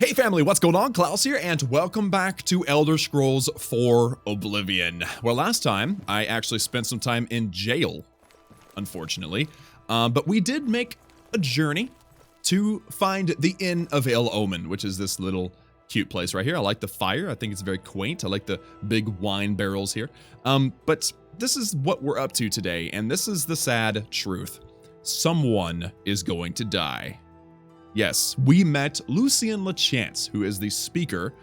Hey family, what's going on? Klaus here, and welcome back to Elder Scrolls 4 Oblivion. Well, last time, I actually spent some time in jail, unfortunately. But we did make a journey to find the Inn of El Omen, which is this little cute place right here. I like the fire. I think it's very quaint. I like the big wine barrels here. But this is what we're up to today, and this is the sad truth. Someone is going to die. Yes, we met Lucien LaChance, who is the speaker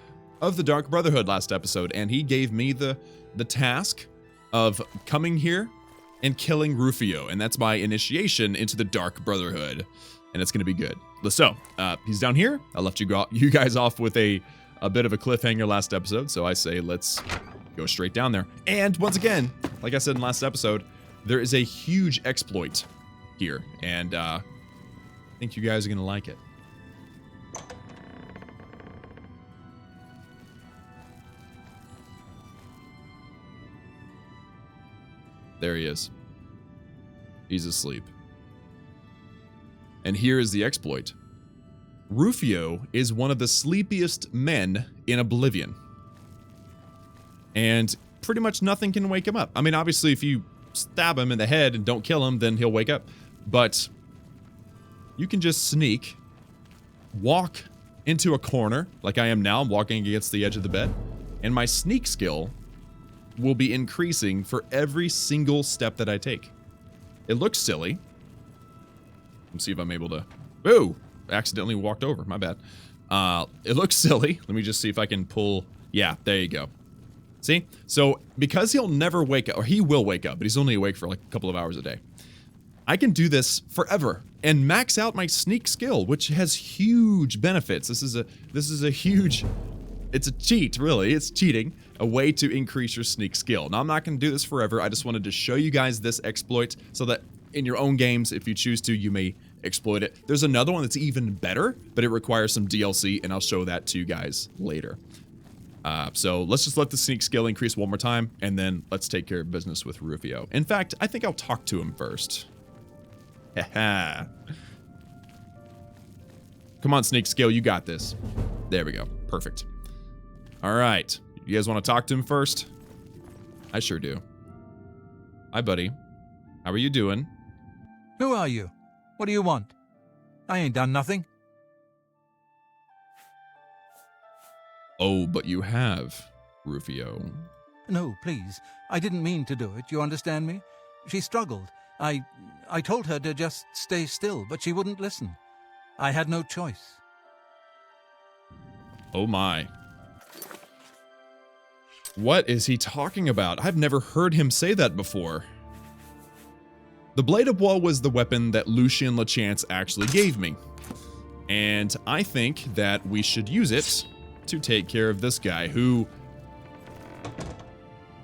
of the Dark Brotherhood last episode, and he gave me the task of coming here and killing Rufio, and that's my initiation into the Dark Brotherhood, and it's going to be good. So, he's down here. I left you guys off with a bit of a cliffhanger last episode, so I say let's go straight down there. And once again, like I said in last episode, there is a huge exploit here, and I think you guys are going to like it. There he is. He's asleep. And here is the exploit. Rufio is one of the sleepiest men in Oblivion. And pretty much nothing can wake him up. I mean, obviously, if you stab him in the head and don't kill him, then he'll wake up. But you can just sneak, walk into a corner, like I am now. I'm walking against the edge of the bed. And my sneak skill will be increasing for every single step that I take. It looks silly. Let's see if I'm able to... Ooh! Accidentally walked over. My bad. It looks silly. Let me just see if I can pull... Yeah, there you go. See? So, because he'll never wake up, or he will wake up, but he's only awake for like a couple of hours a day. I can do this forever and max out my sneak skill, which has huge benefits. This is a huge... It's a cheat, really. It's cheating. A way to increase your sneak skill. Now, I'm not going to do this forever. I just wanted to show you guys this exploit so that in your own games, if you choose to, you may exploit it. There's another one that's even better, but it requires some DLC, and I'll show that to you guys later. So let's just let the sneak skill increase one more time, and then let's take care of business with Rufio. In fact, I think I'll talk to him first. Haha. Come on, sneak skill, you got this. There we go. Perfect. All right. You guys want to talk to him first? I sure do. Hi, buddy. How are you doing? Who are you? What do you want? I ain't done nothing. Oh, but you have, Rufio. No, please. I didn't mean to do it. You understand me? She struggled. I told her to just stay still, but she wouldn't listen. I had no choice. Oh my. What is he talking about? I've never heard him say that before. The Blade of Woe was the weapon that Lucien LaChance actually gave me. And I think that we should use it to take care of this guy who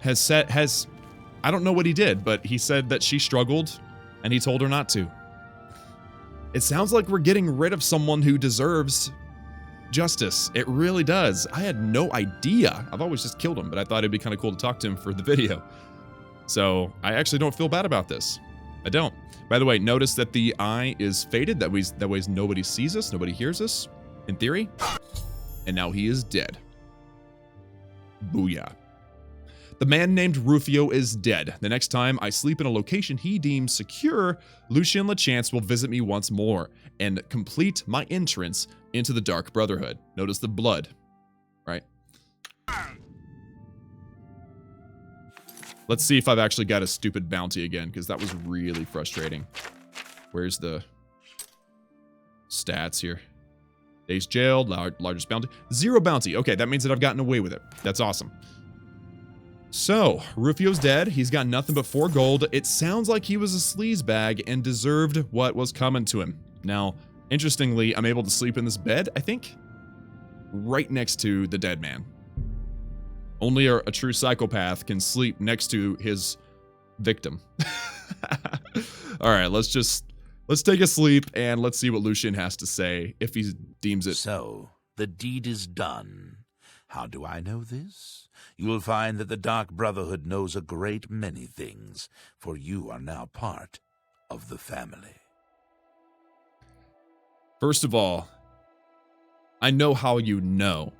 I don't know what he did, but he said that she struggled and he told her not to. It sounds like we're getting rid of someone who deserves justice. It really does. I had no idea. I've always just killed him, but I thought it'd be kind of cool to talk to him for the video. So I actually don't feel bad about this. I don't. By the way, notice that the eye is faded. That way nobody sees us, nobody hears us, in theory. And now he is dead. Booyah. The man named Rufio is dead. The next time I sleep in a location he deems secure, Lucien LaChance will visit me once more and complete my entrance into the Dark Brotherhood. Notice the blood, right? Let's see if I've actually got a stupid bounty again, because that was really frustrating. Where's the stats here? Days jailed, largest bounty. 0 bounty. Okay, that means that I've gotten away with it. That's awesome. So, Rufio's dead. He's got nothing but 4 gold. It sounds like he was a sleazebag and deserved what was coming to him. Now, interestingly, I'm able to sleep in this bed, I think, right next to the dead man. Only a true psychopath can sleep next to his victim. All right, let's take a sleep and let's see what Lucien has to say if he deems it. So, the deed is done. How do I know this? You will find that the Dark Brotherhood knows a great many things, for you are now part of the family. First of all, I know how you know.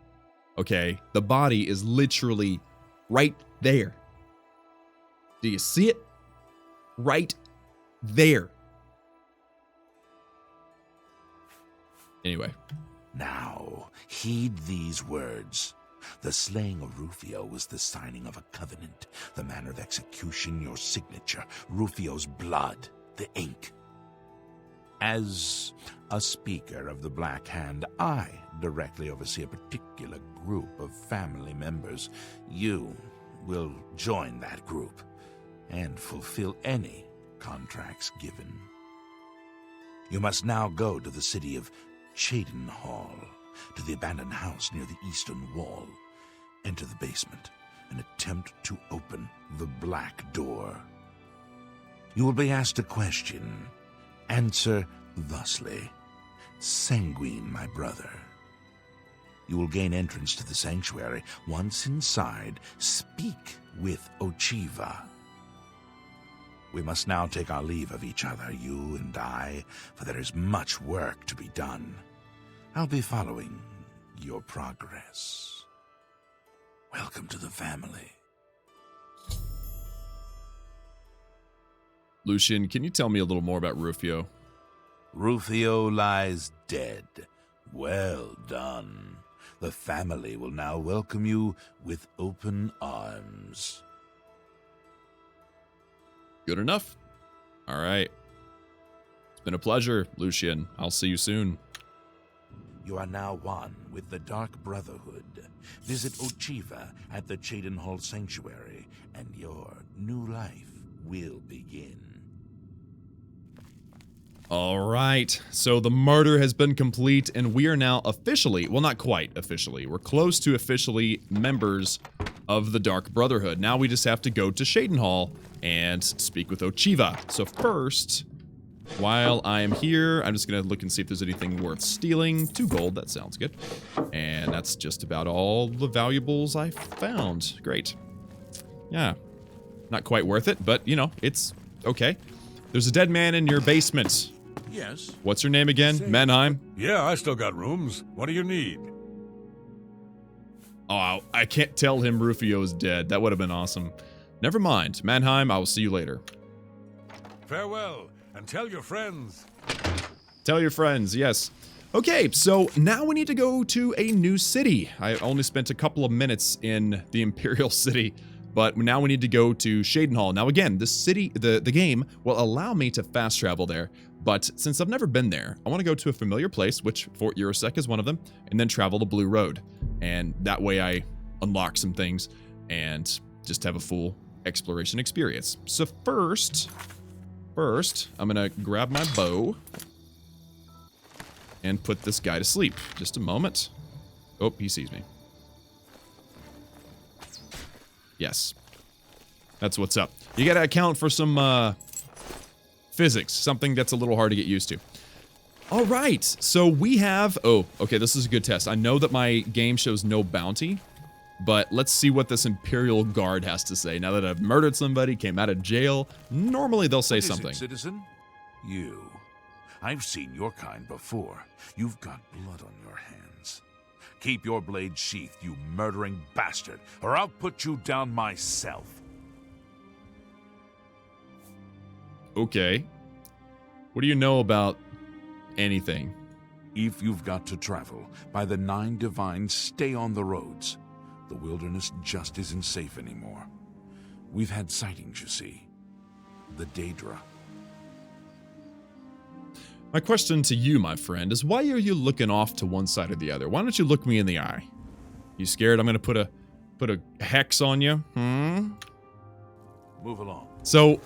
Okay? The body is literally right there. Do you see it? Right there. Anyway. Now, heed these words. The slaying of Rufio was the signing of a covenant. The manner of execution, your signature. Rufio's blood, the ink. As a speaker of the Black Hand, I directly oversee a particular group of family members. You will join that group and fulfill any contracts given. You must now go to the city of Cheydinhal, to the abandoned house near the eastern wall. Enter the basement and attempt to open the black door. You will be asked a question. Answer thusly. Sanguine, my brother. You will gain entrance to the sanctuary. Once inside, speak with Ochiva. We must now take our leave of each other, you and I, for there is much work to be done. I'll be following your progress. Welcome to the family. Lucien, can you tell me a little more about Rufio? Rufio lies dead. Well done. The family will now welcome you with open arms. Good enough. All right. It's been a pleasure, Lucien. I'll see you soon. You are now one with the Dark Brotherhood. Visit Ochiva at the Cheydinhal Sanctuary, and your new life will begin. All right. So the murder has been complete, and we are now officially, well, not quite officially. We're close to officially members of the Dark Brotherhood. Now we just have to go to Cheydinhal and speak with Ochiva. So first, while I am here, I'm just going to look and see if there's anything worth stealing. 2 gold, that sounds good. And that's just about all the valuables I found. Great. Yeah. Not quite worth it, but, you know, it's okay. There's a dead man in your basement. Yes. What's your name again? Mannheim? Yeah, I still got rooms. What do you need? Oh, I can't tell him Rufio is dead. That would have been awesome. Never mind. Mannheim, I will see you later. Farewell, and tell your friends. Tell your friends, yes. Okay, so now we need to go to a new city. I only spent a couple of minutes in the Imperial City, but now we need to go to Cheydinhal. Now again, the city, the game will allow me to fast travel there, but since I've never been there, I want to go to a familiar place, which Fort Eurosec is one of them, and then travel the Blue Road. And that way I unlock some things and just have a full exploration experience. So first, I'm gonna grab my bow and put this guy to sleep. Just a moment. Oh, he sees me. Yes. That's what's up. You gotta account for some physics, something that's a little hard to get used to. All right, so we have, oh, okay, this is a good test. I know that my game shows no bounty, but let's see what this Imperial Guard has to say. Now that I've murdered somebody, came out of jail, normally they'll say something. What is it, citizen? You. I've seen your kind before. You've got blood on your hands. Keep your blade sheathed, you murdering bastard, or I'll put you down myself. Okay. What do you know about anything? If you've got to travel, by the 9 divines, stay on the roads. The wilderness just isn't safe anymore. We've had sightings, you see. The Daedra. My question to you, my friend, is why are you looking off to one side or the other? Why don't you look me in the eye? You scared I'm gonna put a hex on you? Move along. So,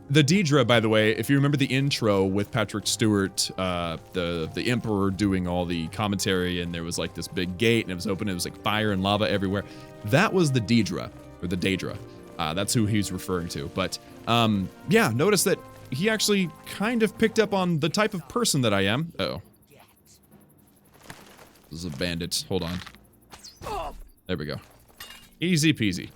the Daedra, by the way, if you remember the intro with Patrick Stewart, the Emperor doing all the commentary, and there was like this big gate, and it was open, it was like fire and lava everywhere. That was the Daedra, or the Daedra. That's who he's referring to. But, yeah, notice that he actually kind of picked up on the type of person that I am. Uh-oh. This is a bandit. Hold on. There we go. Easy peasy.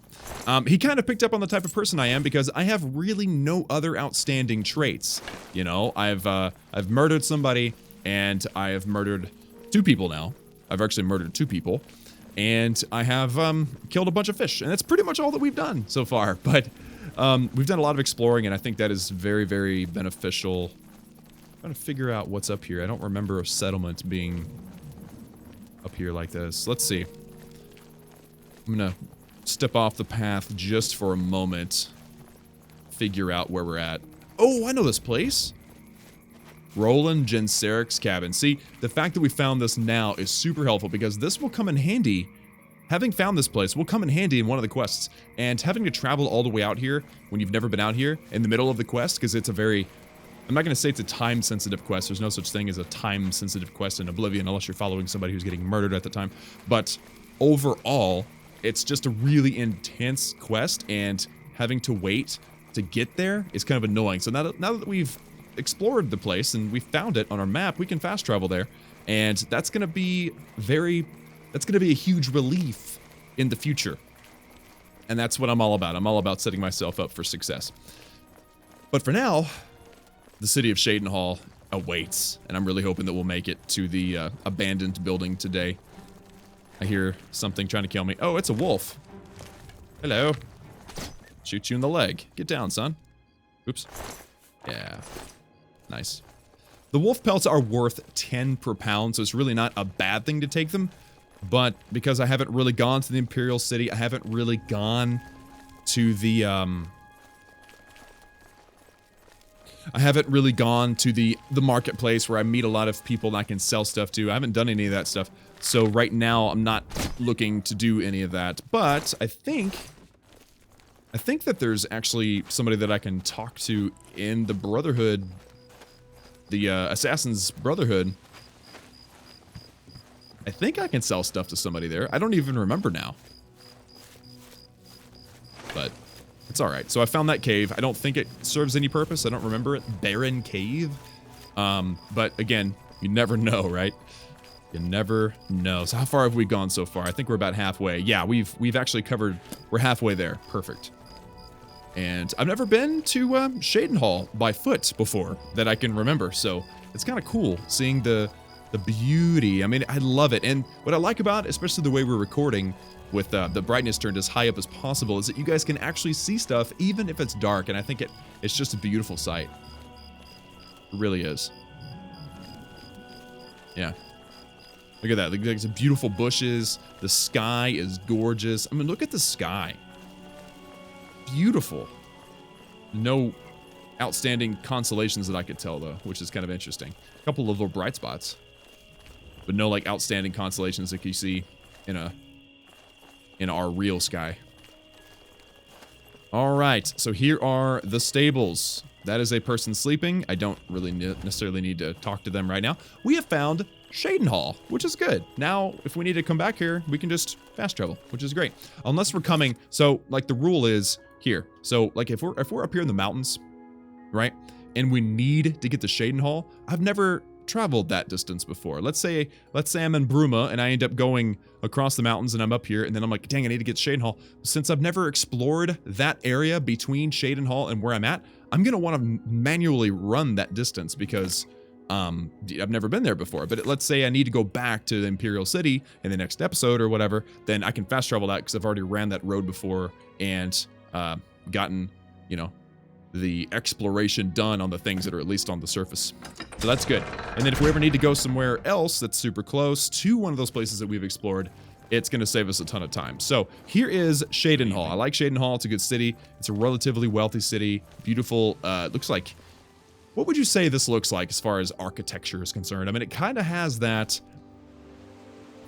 He kind of picked up on the type of person I am because I have really no other outstanding traits. You know, I've murdered somebody, and I have murdered 2 people now. I've actually murdered 2 people. And I have killed a bunch of fish. And that's pretty much all that we've done so far. But we've done a lot of exploring, and I think that is very, very beneficial. I'm trying to figure out what's up here. I don't remember a settlement being up here like this. Let's see. I'm going to step off the path just for a moment. Figure out where we're at. Oh, I know this place. Roland Genseric's cabin. See, the fact that we found this now is super helpful because this will come in handy. Having found this place will come in handy in one of the quests. And having to travel all the way out here when you've never been out here in the middle of the quest, because it's a very... I'm not going to say it's a time-sensitive quest. There's no such thing as a time-sensitive quest in Oblivion unless you're following somebody who's getting murdered at the time. But overall, it's just a really intense quest, and having to wait to get there is kind of annoying. So now that we've explored the place and we found it on our map, we can fast travel there, and that's going to be a huge relief in the future. And that's what I'm all about. I'm all about setting myself up for success. But for now, the city of Cheydinhal awaits, and I'm really hoping that we'll make it to the abandoned building today. I hear something trying to kill me. Oh, it's a wolf. Hello. Shoot you in the leg. Get down, son. Oops. Yeah. Nice. The wolf pelts are worth 10 per pound, so it's really not a bad thing to take them. But because I haven't really gone to the Imperial City, I haven't really gone to the, the marketplace where I meet a lot of people and I can sell stuff to. I haven't done any of that stuff. So right now, I'm not looking to do any of that. But I think that there's actually somebody that I can talk to in the Brotherhood, the Assassin's Brotherhood. I think I can sell stuff to somebody there. I don't even remember now. But it's alright. So I found that cave. I don't think it serves any purpose. I don't remember it. Barren Cave. But again, you never know, right? You never know. So how far have we gone so far? I think we're about halfway. Yeah, we've actually covered... We're halfway there. Perfect. And I've never been to Cheydinhal by foot before that I can remember. So it's kind of cool seeing the beauty. I mean, I love it. And what I like about it, especially the way we're recording with the brightness turned as high up as possible, is that you guys can actually see stuff even if it's dark. And I think it's just a beautiful sight. It really is. Yeah. Look at that. Look at some beautiful bushes. The sky is gorgeous. I mean, look at the sky. Beautiful. No outstanding constellations that I could tell, though, which is kind of interesting. A couple of little bright spots. But no, like, outstanding constellations like you see in our real sky. All right, so here are the stables. That is a person sleeping. I don't really necessarily need to talk to them right now. We have found Cheydinhal, which is good. Now, if we need to come back here, we can just fast travel, which is great. Unless we're coming, so, like, the rule is here. So, like, if we're up here in the mountains, right, and we need to get to Cheydinhal, I've never traveled that distance before. Let's say I'm in Bruma and I end up going across the mountains and I'm up here and then I'm like, dang, I need to get to Cheydinhal. Since I've never explored that area between Cheydinhal and where I'm at, I'm going to want to manually run that distance because I've never been there before. But let's say I need to go back to the Imperial City in the next episode or whatever, then I can fast travel that because I've already ran that road before and gotten, you know, the exploration done on the things that are at least on the surface. So that's good. And then if we ever need to go somewhere else that's super close to one of those places that we've explored, it's going to save us a ton of time. So here is Cheydinhal. I like Cheydinhal. It's a good city. It's a relatively wealthy city. Beautiful. Looks like... What would you say this looks like as far as architecture is concerned? I mean, it kind of has that...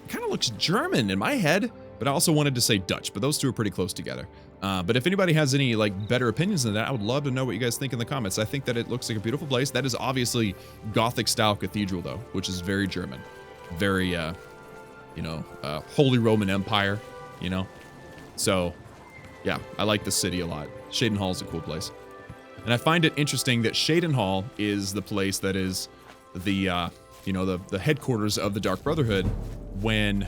It kind of looks German in my head, but I also wanted to say Dutch, but those two are pretty close together. But if anybody has any like better opinions than that, I would love to know what you guys think in the comments. I think that it looks like a beautiful place. That is obviously Gothic style cathedral though, which is very German, very, you know, Holy Roman Empire, you know? So yeah, I like the city a lot. Cheydinhal is a cool place. And I find it interesting that Cheydinhal is the place that is the, you know, the headquarters of the Dark Brotherhood when,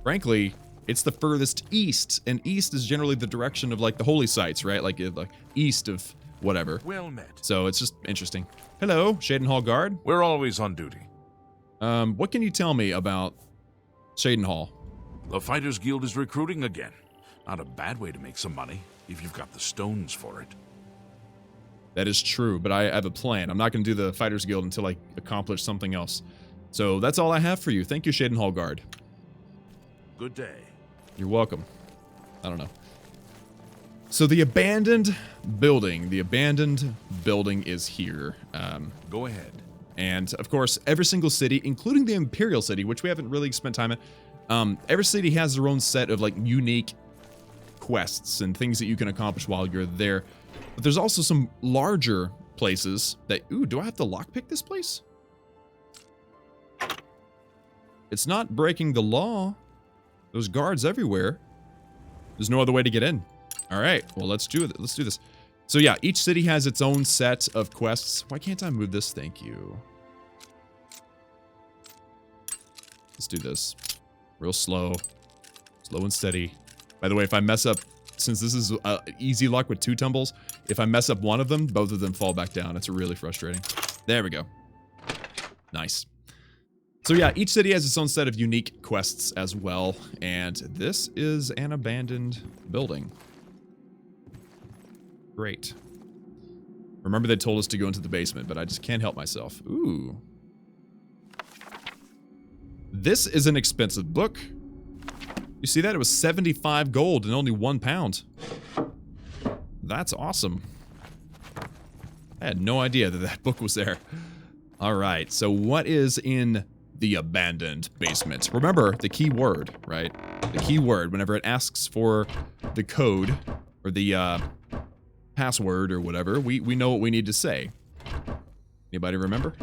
frankly, it's the furthest east, and east is generally the direction of like the holy sites, right? Like east of whatever. Well met. So it's just interesting. Hello, Cheydinhal Guard. We're always on duty. What can you tell me about Cheydinhal. The Fighters Guild is recruiting again. Not a bad way to make some money, if you've got the stones for it. That is true, but I have a plan. I'm not going to do the Fighters Guild until I accomplish something else. So that's all I have for you. Thank you, Cheydinhal Guard. Good day. You're welcome. I don't know. So the abandoned building. The abandoned building is here. Go ahead. And, of course, every single city, including the Imperial City, which we haven't really spent time in, every city has their own set of, like, unique quests and things that you can accomplish while you're there. But there's also some larger places that... Ooh, do I have to lockpick this place? It's not breaking the law. There's guards everywhere. There's no other way to get in. All right, well, let's do it. Let's do this. So yeah, each city has its own set of quests. Why can't I move this? Thank you. Let's do this. Real slow. Slow and steady. By the way, if I mess up, since this is easy luck with 2 tumbles, if I mess up one of them, both of them fall back down. It's really frustrating. There we go. Nice. So yeah, each city has its own set of unique quests as well, and this is an abandoned building. Great. Remember they told us to go into the basement, but I just can't help myself. Ooh. This is an expensive book. You see that? It was 75 gold and only 1 pound. That's awesome. I had no idea that that book was there. All right, so what is in the abandoned basement? Remember the key word, right? The key word, whenever it asks for the code or the password or whatever, we know what we need to say. Anybody remember?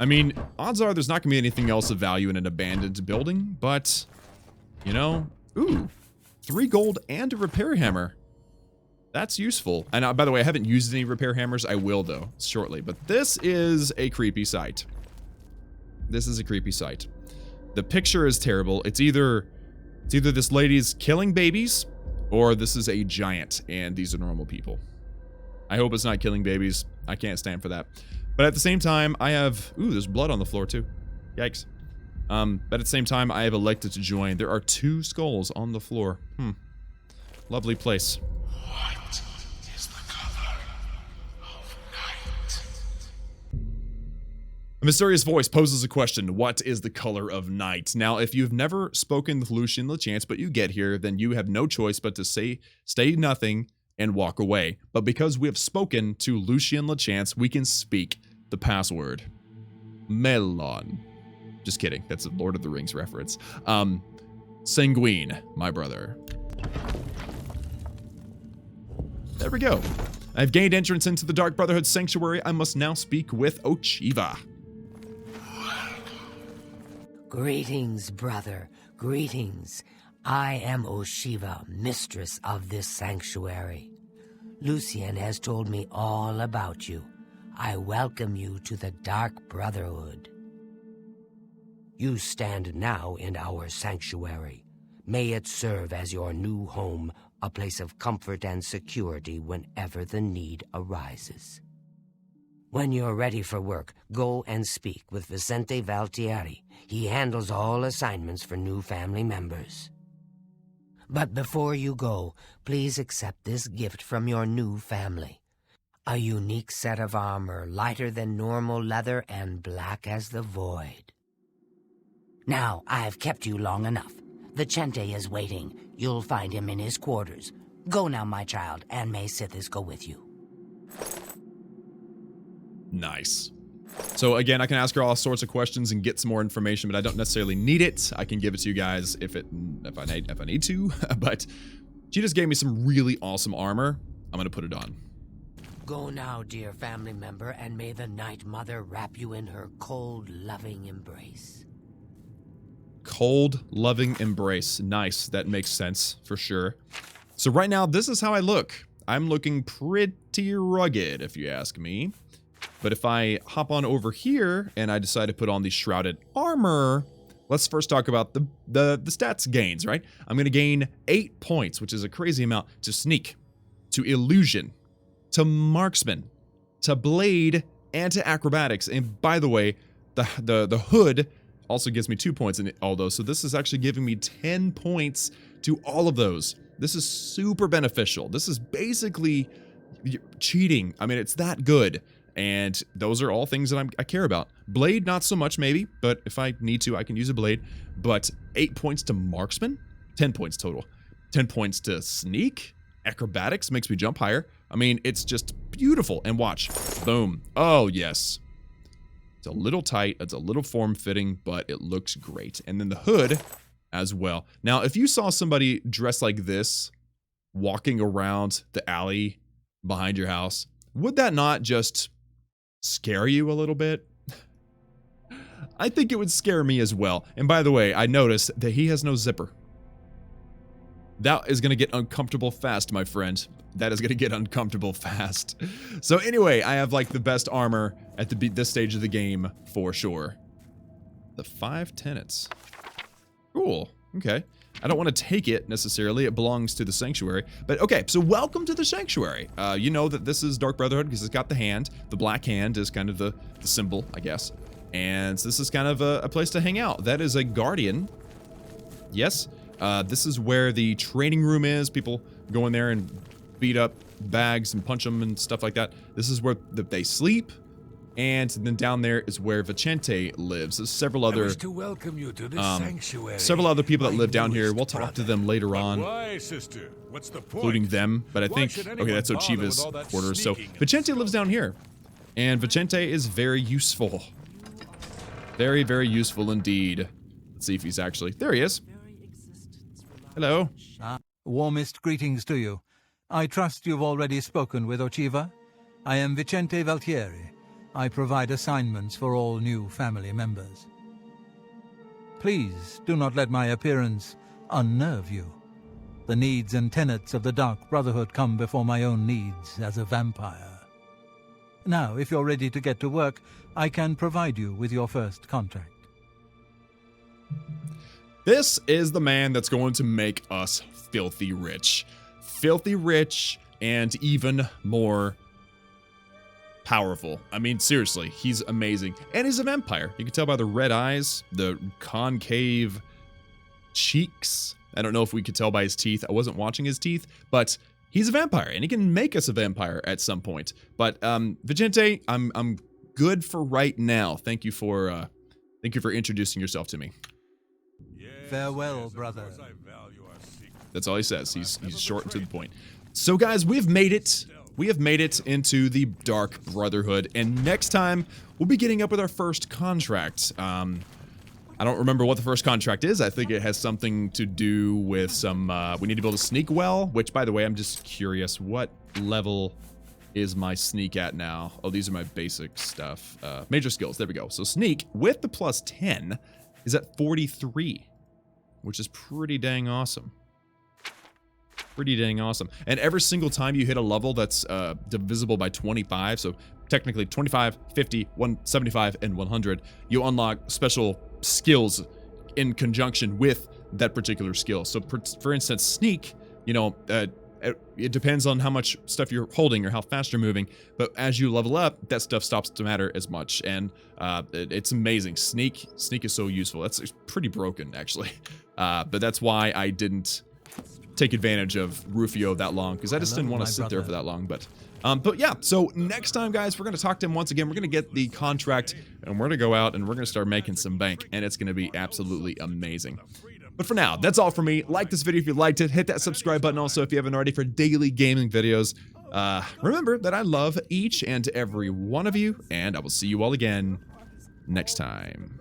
I mean, odds are there's not going to be anything else of value in an abandoned building, but, you know, ooh, 3 gold and a repair hammer. That's useful. And by the way, I haven't used any repair hammers. I will, though, shortly. But this is a creepy sight. This is a creepy sight. The picture is terrible. It's either this lady's killing babies, or this is a giant, and these are normal people. I hope it's not killing babies. I can't stand for that. But at the same time, I have... Ooh, there's blood on the floor, too. Yikes. But at the same time, I have elected to join. There are 2 skulls on the floor. Lovely place. What is the color of night? A mysterious voice poses a question. What is the color of night? Now, if you've never spoken with Lucien LaChance, but you get here, then you have no choice but to say nothing and walk away. But because we have spoken to Lucien LaChance, we can speak the password. Melon. Just kidding. That's a Lord of the Rings reference. Sanguine, my brother. There we go. I've gained entrance into the Dark Brotherhood Sanctuary. I must now speak with Ochiva. Greetings, brother. Greetings. I am Oshiva, mistress of this sanctuary. Lucien has told me all about you. I welcome you to the Dark Brotherhood. You stand now in our sanctuary. May it serve as your new home, a place of comfort and security whenever the need arises. When you're ready for work, go and speak with Vicente Valtieri. He handles all assignments for new family members. But before you go, please accept this gift from your new family. A unique set of armor, lighter than normal leather and black as the void. Now, I've kept you long enough. Vicente is waiting. You'll find him in his quarters. Go now, my child, and may Sithis go with you. Nice. So again, I can ask her all sorts of questions and get some more information, but I don't necessarily need it. I can give it to you guys if I need to. But she just gave me some really awesome armor. I'm gonna put it on. Go now, dear family member, and may the Night Mother wrap you in her cold, loving embrace. Cold, loving embrace. Nice. That makes sense for sure. So right now, this is how I look. I'm looking pretty rugged, if you ask me. But if I hop on over here and I decide to put on the shrouded armor, let's first talk about the stats gains, right? I'm going to gain 8 points, which is a crazy amount, to sneak, to illusion, to marksman, to blade, and to acrobatics. And by the way, the hood also gives me 2 points in all those. So this is actually giving me 10 points to all of those. This is super beneficial. This is basically cheating. I mean, it's that good. And those are all things that I care about. Blade, not so much maybe, but if I need to, I can use a blade. But 8 points to marksman, 10 points total. 10 points to sneak, acrobatics makes me jump higher. I mean, it's just beautiful. And watch, boom. Oh, yes. It's a little tight, it's a little form-fitting, but it looks great. And then the hood as well. Now, if you saw somebody dressed like this walking around the alley behind your house, would that not just scare you a little bit? I think it would scare me as well. And by the way, I noticed that he has no zipper. That is going to get uncomfortable fast, my friend. That is going to get uncomfortable fast. So anyway, I have like the best armor at this stage of the game for sure. The 5 tenets. Cool. Okay. I don't want to take it necessarily. It belongs to the Sanctuary. But okay, so welcome to the Sanctuary. You know that this is Dark Brotherhood because it's got the hand. The black hand is kind of the symbol, I guess. And this is kind of a place to hang out. That is a guardian. Yes. This is where the training room is. People go in there and beat up bags and punch them and stuff like that. This is where they sleep. And then down there is where Vicente lives. There's several other, I wish to welcome you to this sanctuary. Several other people that live down here. We'll brother. talk to them later on. Why, sister? What's the point? Including them. But I think, okay, that's Ochiva's quarters. So Vicente lives down here. And Vicente is very useful. Very, very useful indeed. Let's see if he's actually, there he is. Hello. Warmest greetings to you. I trust you've already spoken with Ochiva. I am Vicente Valtieri. I provide assignments for all new family members. Please do not let my appearance unnerve you. The needs and tenets of the Dark Brotherhood come before my own needs as a vampire. Now, if you're ready to get to work, I can provide you with your first contract. This is the man that's going to make us filthy rich. Filthy rich and even more powerful. I mean, seriously, he's amazing. And he's a vampire. You can tell by the red eyes, the concave cheeks. I don't know if we could tell by his teeth. I wasn't watching his teeth, but he's a vampire and he can make us a vampire at some point. But Vicente, I'm good for right now. Thank you for introducing yourself to me. Farewell, brother. That's all he says. He's short and to the point. So guys, we've made it. We have made it into the Dark Brotherhood, and next time we'll be getting up with our first contract. I don't remember what the first contract is. I think it has something to do with some, we need to be able to sneak well, which, by the way, I'm just curious, what level is my sneak at now? Oh, these are my basic stuff. Major skills, there we go. So sneak with the plus 10 is at 43, which is pretty dang awesome. Pretty dang awesome. And every single time you hit a level that's divisible by 25, so technically 25, 50, 175, and 100, you unlock special skills in conjunction with that particular skill. So for instance, sneak, you know, it depends on how much stuff you're holding or how fast you're moving, but as you level up, that stuff stops to matter as much, and it's amazing. Sneak is so useful. It's pretty broken, actually, but that's why I didn't take advantage of Rufio that long, because I just didn't want to sit there for that long. But yeah, so next time, guys, we're going to talk to him once again. We're going to get the contract, and we're going to go out and we're going to start making some bank, and it's going to be absolutely amazing. But for now, that's all for me. Like this video if you liked it. Hit that subscribe button also if you haven't already for daily gaming videos. Remember that I love each and every one of you, and I will see you all again next time.